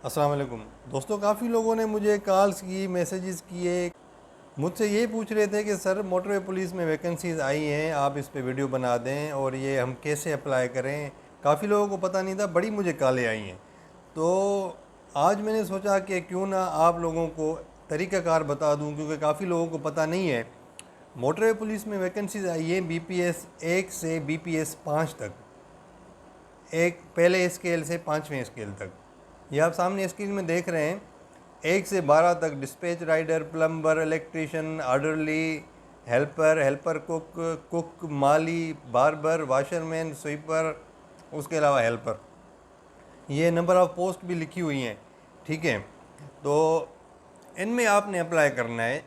अस्सलाम वालेकुम दोस्तों, काफ़ी लोगों ने मुझे कॉल्स की, मैसेजेस किए, मुझसे ये पूछ रहे थे कि सर मोटरवे पुलिस में वैकेंसीज़ आई हैं, आप इस पे वीडियो बना दें और ये हम कैसे अप्लाई करें। काफ़ी लोगों को पता नहीं था, बड़ी मुझे कॉलें आई हैं। तो आज मैंने सोचा कि क्यों ना आप लोगों को तरीक़ाकार बता दूं, क्योंकि काफ़ी लोगों को पता नहीं है। मोटरवे पुलिस में वैकेंसीज़ आई हैं BPS 1 से BPS 5 तक, एक पहले स्केल से 5वें स्केल तक। ये आप सामने स्क्रीन में देख रहे हैं। 1 से 12 तक dispatch rider, plumber, electrician, orderly, helper, helper cook, cook, माली, बार्बर, वाशरमैन, स्वीपर, उसके अलावा हेल्पर। ये नंबर ऑफ़ पोस्ट भी लिखी हुई हैं, ठीक है। तो इनमें आपने अप्लाई करना है।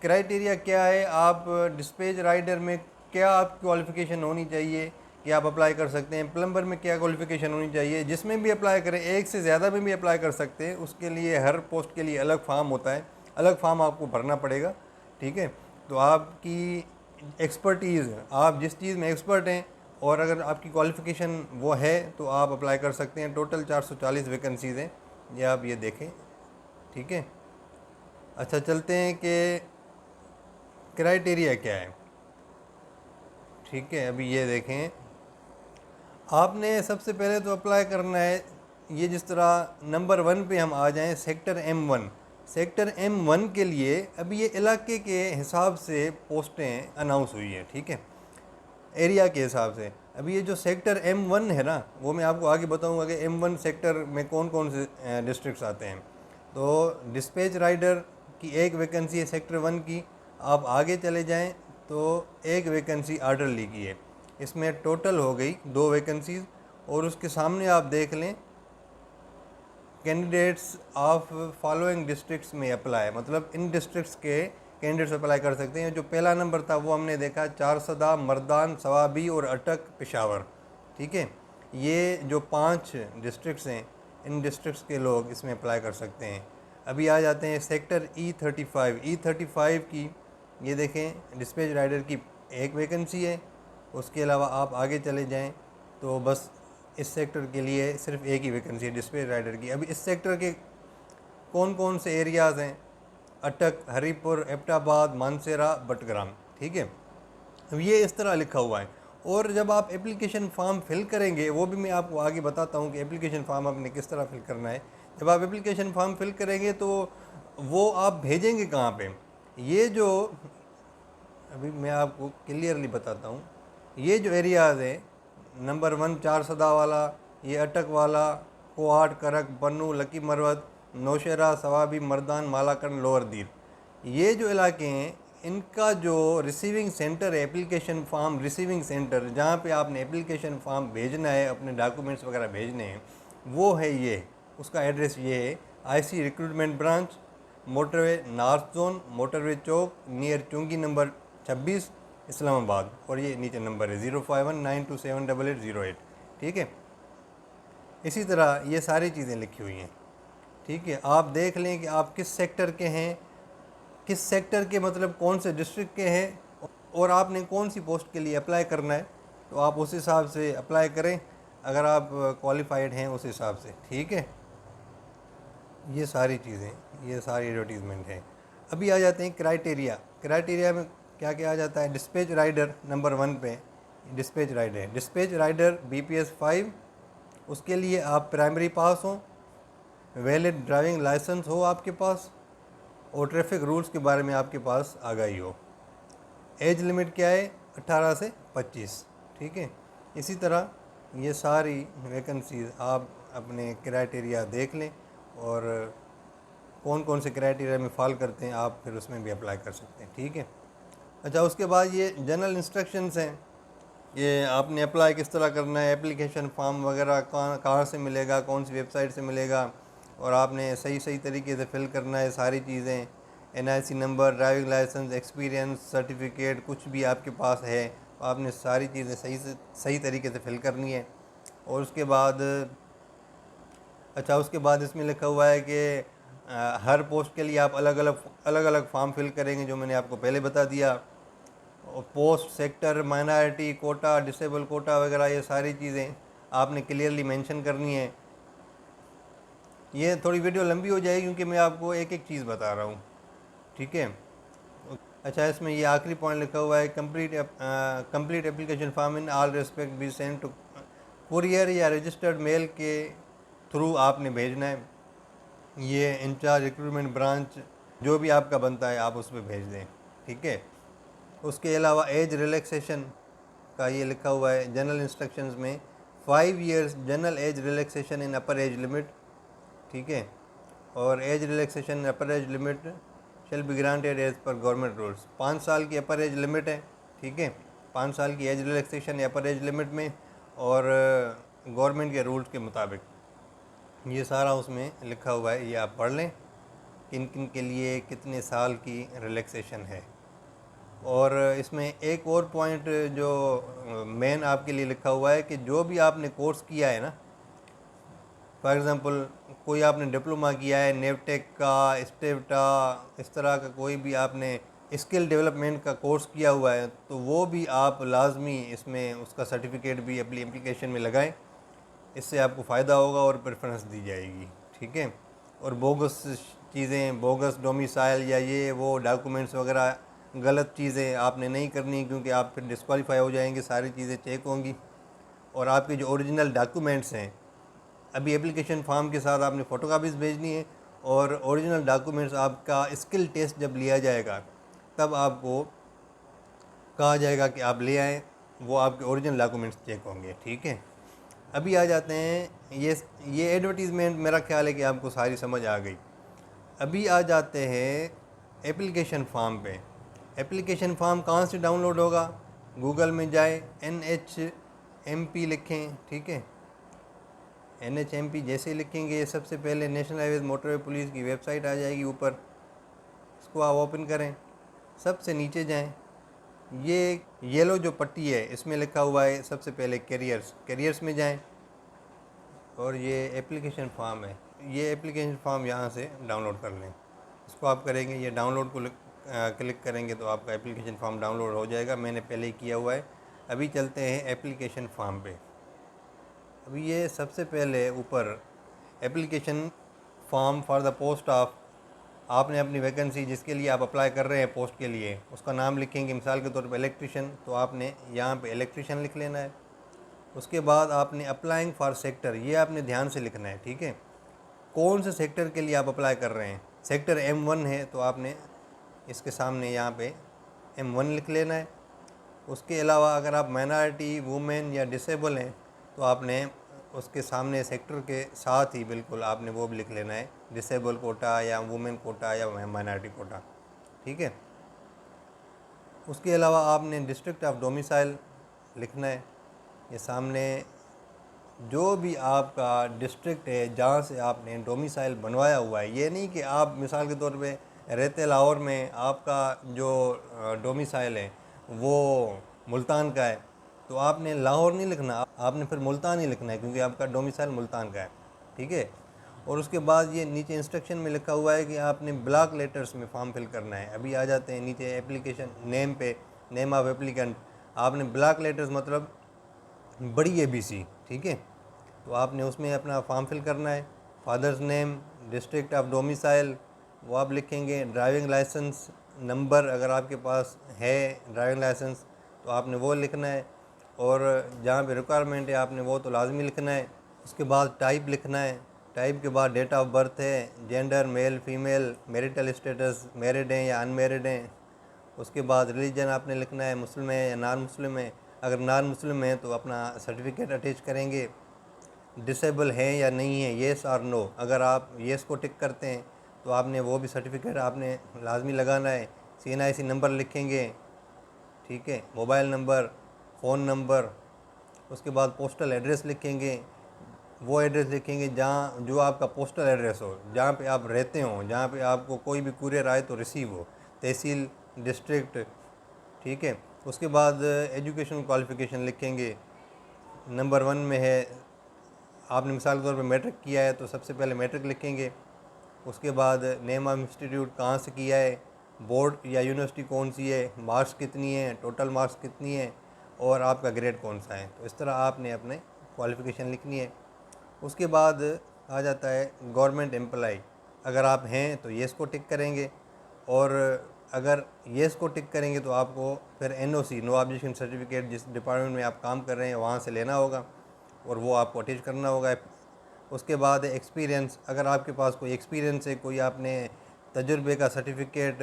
क्राइटेरिया क्या है, आप डिस्पैच राइडर में क्या आपकी क्वालिफ़िकेशन होनी चाहिए कि आप अप्लाई कर सकते हैं। प्लम्बर में क्या क्वालिफ़िकेशन होनी चाहिए, जिसमें भी अप्लाई करें, एक से ज़्यादा में भी अप्लाई कर सकते हैं। उसके लिए हर पोस्ट के लिए अलग फार्म होता है, अलग फार्म आपको भरना पड़ेगा, ठीक है। तो आपकी एक्सपर्टीज़, आप जिस चीज़ में एक्सपर्ट हैं और अगर आपकी क्वालिफ़िकेशन वो है तो आप अप्लाई कर सकते हैं। टोटल 440 वैकेंसीज़ हैं, ये आप ये देखें, ठीक है। अच्छा, चलते हैं कि क्राइटेरिया क्या है, ठीक है। अभी ये देखें, आपने सबसे पहले तो अप्लाई करना है। ये जिस तरह नंबर 1 पे हम आ जाएं, सेक्टर M1। सेक्टर M1 के लिए अभी ये इलाके के हिसाब से पोस्टें अनाउंस हुई हैं, ठीक है, एरिया के हिसाब से। अभी ये जो सेक्टर M1 है ना, वो मैं आपको आगे बताऊंगा कि M1 सेक्टर में कौन कौन से डिस्ट्रिक्ट्स आते हैं। तो डिस्पैच राइडर की एक वैकेंसी है सेक्टर 1 की। आप आगे चले जाएं तो एक वैकेंसी ऑर्डरली की है। इसमें टोटल हो गई 2 वैकेंसीज़। और उसके सामने आप देख लें, कैंडिडेट्स ऑफ फॉलोइंग डिस्ट्रिक्ट्स में अप्लाई, मतलब इन डिस्ट्रिक्ट्स के कैंडिडेट्स अप्लाई कर सकते हैं। जो पहला नंबर था वो हमने देखा चारसदा, मर्दान, सवाबी और अटक, पेशावर, ठीक है। ये जो 5 डिस्ट्रिक्ट्स हैं, इन डिस्ट्रिक्ट्स के लोग इसमें अप्लाई कर सकते हैं। अभी आ जाते हैं सेक्टर E35 की। ये देखें, डिस्पैच राइडर की एक वैकेंसी है। उसके अलावा आप आगे चले जाएं तो बस इस सेक्टर के लिए सिर्फ एक ही वैकेंसी है, डिस्पैच राइडर की। अभी इस सेक्टर के कौन कौन से एरियाज़ हैं, अटक, हरीपुर, एबटाबाद, मानसेरा, बटग्राम, ठीक है। अब ये इस तरह लिखा हुआ है। और जब आप एप्लीकेशन फॉर्म फिल करेंगे, वो भी मैं आपको आगे बताता हूँ कि एप्लीकेशन फॉर्म आपने किस तरह फिल करना है। जब आप एप्लीकेशन फॉर्म फिल करेंगे तो वो आप भेजेंगे कहाँ पे, ये जो अभी मैं आपको क्लियरली बताता हूँ। ये जो एरियाज़ हैं, नंबर 1 चारसदा वाला, ये अटक वाला, कोहाट, करक, बन्नू, लकी मरवत, नौशेरा, सवाबी, मर्दान, मालाकंड, लोअर दीर, ये जो इलाके हैं, इनका जो रिसीविंग सेंटर है, एप्लीकेशन फॉर्म रिसीविंग सेंटर, जहाँ पे आपने एप्लीकेशन फॉर्म भेजना है, अपने डॉक्यूमेंट्स वगैरह भेजने हैं, वो है ये। उसका एड्रेस ये है, IC recruitment branch, motorway north zone, motorway चौक, नियर चुंगी नंबर 26, इस्लामाबाद। और ये नीचे नंबर है 0519278808, ठीक है। इसी तरह ये सारी चीज़ें लिखी हुई हैं, ठीक है। आप देख लें कि आप किस सेक्टर के हैं, किस सेक्टर के मतलब कौन से डिस्ट्रिक्ट के हैं, और आपने कौन सी पोस्ट के लिए अप्लाई करना है। तो आप उस हिसाब से अप्लाई करें, अगर आप क्वालिफाइड हैं उस हिसाब से, ठीक है। ये सारी चीज़ें, ये सारी एडवर्टीज़मेंट हैं। अभी आ जाते हैं क्राइटेरिया। क्राइटेरिया में क्या क्या आ जाता है। डिस्पैच राइडर नंबर 1 पे डिस्पैच राइडर है। डिस्पैच राइडर BPS 5, उसके लिए आप प्राइमरी पास हो, वैलिड ड्राइविंग लाइसेंस हो आपके पास, और ट्रैफिक रूल्स के बारे में आपके पास आगाही हो। एज लिमिट क्या है, 18 से 25, ठीक है। इसी तरह ये सारी वैकेंसीज आप अपने क्राइटेरिया देख लें, और कौन कौन से क्राइटेरिया में फॉल करते हैं आप फिर उसमें भी अप्लाई कर सकते हैं, ठीक है। अच्छा, उसके बाद ये जनरल इंस्ट्रक्शंस हैं, ये आपने अप्लाई किस तरह करना है, एप्लीकेशन फॉर्म वगैरह कहाँ से मिलेगा, कौन सी वेबसाइट से मिलेगा, और आपने सही सही तरीके से फिल करना है सारी चीज़ें। NIC number, driving licence, experience certificate, कुछ भी आपके पास है तो आपने सारी चीज़ें सही तरीके से फिल करनी है। और उसके बाद अच्छा, उसके बाद इसमें लिखा हुआ है कि हर पोस्ट के लिए आप अलग अलग फॉर्म फिल करेंगे, जो मैंने आपको पहले बता दिया। और post, sector, minority quota, disable quota वगैरह, ये सारी चीज़ें आपने क्लियरली मेंशन करनी है। ये थोड़ी वीडियो लंबी हो जाएगी क्योंकि मैं आपको एक एक चीज़ बता रहा हूँ, ठीक है। अच्छा, इसमें ये आखिरी पॉइंट लिखा हुआ है, complete application form in all respect be send to courier या रजिस्टर्ड मेल के थ्रू आपने भेजना है। ये इंचार्ज रिक्रूटमेंट ब्रांच जो भी आपका बनता है आप उस पर भेज दें, ठीक है। उसके अलावा एज रिलैक्सेशन का ये लिखा हुआ है जनरल इंस्ट्रक्शंस में, 5 years general age relaxation in upper age limit, ठीक है। और age relaxation upper age limit shall be granted as per government rules. 5 साल की अपर एज लिमिट है, ठीक है, 5 साल की as relaxation upper age limit में, और गवर्नमेंट के रूल्स के मुताबिक ये सारा उसमें लिखा हुआ है। ये आप पढ़ लें किन किन के लिए कितने साल की रिलैक्सेशन है। और इसमें एक और पॉइंट जो मेन आपके लिए लिखा हुआ है कि जो भी आपने कोर्स किया है ना, फॉर एग्ज़ाम्पल कोई आपने डिप्लोमा किया है नेवटेक का, स्टेवटा, इस तरह का कोई भी आपने स्किल डेवलपमेंट का कोर्स किया हुआ है, तो वो भी आप लाजमी इसमें उसका सर्टिफिकेट भी अपनी एप्लीकेशन में लगाएं। इससे आपको फ़ायदा होगा और प्रेफरेंस दी जाएगी, ठीक है। और बोगस चीज़ें, बोगस डोमिसाइल या ये वो डॉक्यूमेंट्स वगैरह, गलत चीज़ें आपने नहीं करनी क्योंकि आप फिर डिस्क्वालीफाई हो जाएंगे। सारी चीज़ें चेक होंगी और आपके जो ओरिजिनल डॉक्यूमेंट्स हैं, अभी एप्लीकेशन फॉर्म के साथ आपने फ़ोटोकॉपीज़ भेजनी है, और ओरिजिनल डॉक्यूमेंट्स आपका स्किल टेस्ट जब लिया जाएगा तब आपको कहा जाएगा कि आप ले आएँ, वो आपके ओरिजिनल डॉक्यूमेंट्स चेक होंगे, ठीक है। अभी आ जाते हैं, ये एडवर्टीज़मेंट मेरा ख्याल है कि आपको सारी समझ आ गई। अभी आ जाते हैं एप्लीकेशन फॉर्म पे। एप्लीकेशन फॉर्म कहाँ से डाउनलोड होगा? गूगल में जाए, NHMP लिखें, ठीक है। NHMP जैसे लिखेंगे सबसे पहले नेशनल हाईवेज मोटरवे पुलिस की वेबसाइट आ जाएगी ऊपर, इसको आप ओपन करें, सबसे नीचे जाएं, ये येलो जो पट्टी है इसमें लिखा हुआ है सबसे पहले कैरियर्स में जाएं, और ये एप्लीकेशन फॉर्म है, ये एप्लीकेशन फॉर्म यहाँ से डाउनलोड कर लें। इसको आप करेंगे, ये डाउनलोड को क्लिक करेंगे तो आपका एप्लीकेशन फॉर्म डाउनलोड हो जाएगा। मैंने पहले ही किया हुआ है। अभी चलते हैं एप्लीकेशन फॉर्म पे। अभी ये सबसे पहले ऊपर application form for the post of, आपने अपनी वैकेंसी जिसके लिए आप अप्लाई कर रहे हैं पोस्ट के लिए उसका नाम लिखेंगे। मिसाल के तौर पर इलेक्ट्रिशियन, तो आपने यहाँ पे इलेक्ट्रिशियन लिख लेना है। उसके बाद आपने अप्लाइंग फॉर सेक्टर, ये आपने ध्यान से लिखना है, ठीक है। कौन से सेक्टर के लिए आप अप्लाई कर रहे हैं? सेक्टर M1 है तो आपने इसके सामने यहाँ पे M1 लिख लेना है। उसके अलावा अगर आप माइनॉरिटी, वुमेन या डिसेबल हैं तो आपने उसके सामने सेक्टर के साथ ही बिल्कुल आपने वो भी लिख लेना है, डिसेबल कोटा या वुमेन कोटा या माइनॉरिटी कोटा, ठीक है। उसके अलावा आपने डिस्ट्रिक्ट ऑफ डोमिसाइल लिखना है। ये सामने जो भी आपका डिस्ट्रिक्ट है जहाँ से आपने डोमिसाइल बनवाया हुआ है, ये नहीं कि आप मिसाल के तौर पे रहते लाहौर में, आपका जो डोमिसाइल है वो मुल्तान का है, तो आपने लाहौर नहीं लिखना, आपने फिर मुल्तान ही लिखना है क्योंकि आपका डोमिसाइल मुल्तान का है, ठीक है। और उसके बाद ये नीचे इंस्ट्रक्शन में लिखा हुआ है कि आपने ब्लॉक लेटर्स में फॉर्म फिल करना है। अभी आ जाते हैं नीचे एप्लीकेशन नेम पे, नेम ऑफ एप्लीकेंट, आपने ब्लॉक लेटर्स मतलब बड़ी ABC, ठीक है। तो आपने उसमें अपना फॉर्म फिल करना है। Father's name, district of domicile वो आप लिखेंगे। ड्राइविंग लाइसेंस नंबर अगर आपके पास है ड्राइविंग लाइसेंस तो आपने वो लिखना है, और जहाँ पे रिक्वायरमेंट है आपने वो तो लाजमी लिखना है। उसके बाद टाइप लिखना है, टाइप के बाद डेट ऑफ बर्थ है, gender male female, marital status married हैं या अनमैरिड हैं। उसके बाद रिलीजन आपने लिखना है, मुस्लिम है या नॉन मुस्लिम है। अगर नॉन मुस्लिम है तो अपना सर्टिफिकेट अटैच करेंगे। डिसेबल हैं या नहीं है, येस और नो, अगर आप येस को टिक करते हैं तो आपने वो भी सर्टिफिकेट आपने लाजमी लगाना है। CNIC नंबर लिखेंगे, ठीक है, मोबाइल नंबर, फ़ोन नंबर। उसके बाद पोस्टल एड्रेस लिखेंगे, वो एड्रेस लिखेंगे जहाँ जो आपका पोस्टल एड्रेस हो, जहाँ पे आप रहते हो, जहाँ पे आपको कोई भी कुरियर आए तो रिसीव हो, तहसील, डिस्ट्रिक्ट, ठीक है। उसके बाद एजुकेशन क्वालिफ़िकेशन लिखेंगे। नंबर 1 में है, आपने मिसाल के तौर पे मैट्रिक किया है तो सबसे पहले मैट्रिक लिखेंगे। उसके बाद नेम ऑफ इंस्टीट्यूट कहाँ से किया है, बोर्ड या यूनिवर्सिटी कौन सी है, मार्क्स कितनी है, टोटल मार्क्स कितनी है, और आपका ग्रेड कौन सा है। तो इस तरह आपने अपने क्वालिफ़िकेशन लिखनी है। उसके बाद आ जाता है गवर्नमेंट एम्प्लॉय। अगर आप हैं तो येस को टिक करेंगे, और अगर येस को टिक करेंगे तो आपको फिर NOC नो ऑब्जेक्शन सर्टिफिकेट जिस डिपार्टमेंट में आप काम कर रहे हैं वहाँ से लेना होगा, और वो आपको अटैच करना होगा। उसके बाद एक्सपीरियंस, अगर आपके पास कोई एक्सपीरियंस है, कोई आपने तजुर्बे का सर्टिफिकेट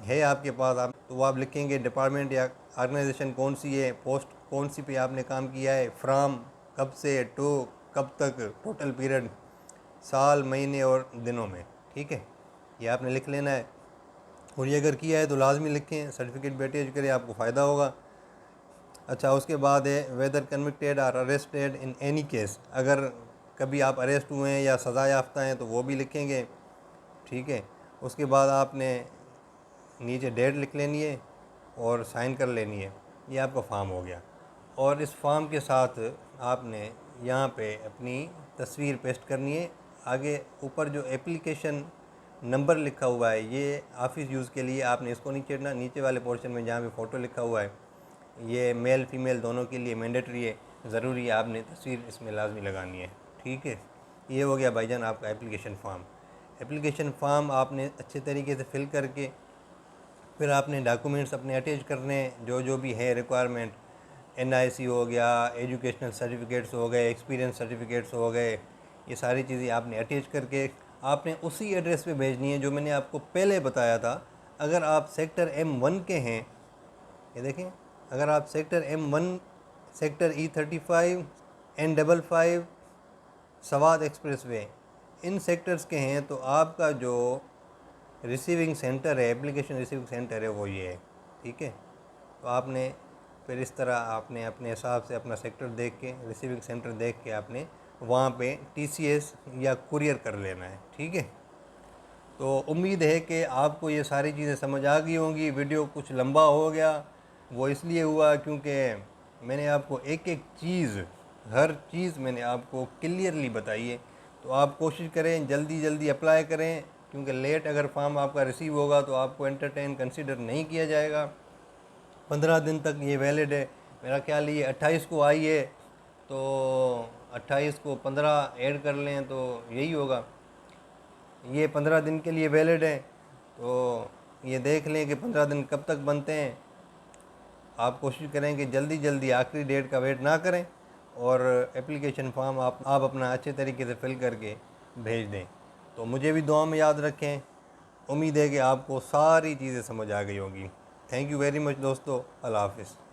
है आपके पास, आप तो वो आप लिखेंगे डिपार्टमेंट या ऑर्गेनाइजेशन कौन सी है, पोस्ट कौन सी पे आपने काम किया है, फ्राम कब से टू कब तक, टोटल पीरियड साल महीने और दिनों में। ठीक है, ये आपने लिख लेना है, और ये अगर किया है तो लाजमी लिखें, सर्टिफिकेट भी अटैच करें, आपको फ़ायदा होगा। अच्छा, उसके बाद है वेदर कन्विक्टेड और अरेस्टेड इन एनी केस, अगर कभी आप अरेस्ट हुए हैं या सज़ा याफ्ता हैं तो वो भी लिखेंगे। ठीक है, उसके बाद आपने नीचे डेट लिख लेनी है और साइन कर लेनी है। ये आपका फॉर्म हो गया, और इस फॉर्म के साथ आपने यहाँ पे अपनी तस्वीर पेस्ट करनी है। आगे ऊपर जो एप्लीकेशन नंबर लिखा हुआ है ये ऑफिस यूज़ के लिए, आपने इसको नहीं छेड़ना। नीचे वाले पोर्शन में जहाँ पे फ़ोटो लिखा हुआ है ये मेल फीमेल दोनों के लिए मैंडेटरी है, ज़रूरी है, आपने तस्वीर इसमें लाजमी लगानी है। ठीक है, ये हो गया भाईजान आपका एप्लीकेशन फ़ॉर्म। एप्लीकेशन फ़ॉर्म आपने अच्छे तरीके से फिल करके फिर आपने डॉक्यूमेंट्स अपने अटैच करने जो जो भी है रिक्वायरमेंट, NIC हो गया, एजुकेशनल सर्टिफिकेट्स हो गए, एक्सपीरियंस सर्टिफिकेट्स हो गए, ये सारी चीज़ें आपने अटैच करके आपने उसी एड्रेस पे भेजनी है जो मैंने आपको पहले बताया था। अगर आप सेक्टर M1 के हैं, ये देखें, अगर आप sector M1, sector E35, N55, सवाद एक्सप्रेसवे, इन सेक्टर्स के हैं तो आपका जो रिसीविंग सेंटर है, एप्लीकेशन रिसीविंग सेंटर है, वो ये है। ठीक है, तो आपने फिर इस तरह आपने अपने हिसाब से अपना सेक्टर देख के, रिसीविंग सेंटर देख के आपने वहाँ पे TCS या कुरियर कर लेना है। ठीक है, तो उम्मीद है कि आपको ये सारी चीज़ें समझ आ गई होंगी। वीडियो कुछ लंबा हो गया, वो इसलिए हुआ क्योंकि मैंने आपको एक एक चीज़, हर चीज़ मैंने आपको क्लियरली बताई है। तो आप कोशिश करें जल्दी जल्दी अप्लाई करें, क्योंकि लेट अगर फॉर्म आपका रिसीव होगा तो आपको एंटरटेन कंसिडर नहीं किया जाएगा। 15 दिन तक ये वैलिड है। मेरा ख्याल ये 28 को आई है, तो 28 को 15 ऐड कर लें तो यही होगा। ये 15 दिन के लिए वैलिड है, तो ये देख लें कि 15 दिन कब तक बनते हैं। आप कोशिश करें कि जल्दी जल्दी आखिरी डेट का वेट ना करें, और एप्लीकेशन फॉर्म आप अपना अच्छे तरीके से फिल करके भेज दें। तो मुझे भी दुआ में याद रखें। उम्मीद है कि आपको सारी चीज़ें समझ आ गई होंगी। थैंक यू वेरी मच दोस्तों, अल्लाह हाफ़िज़।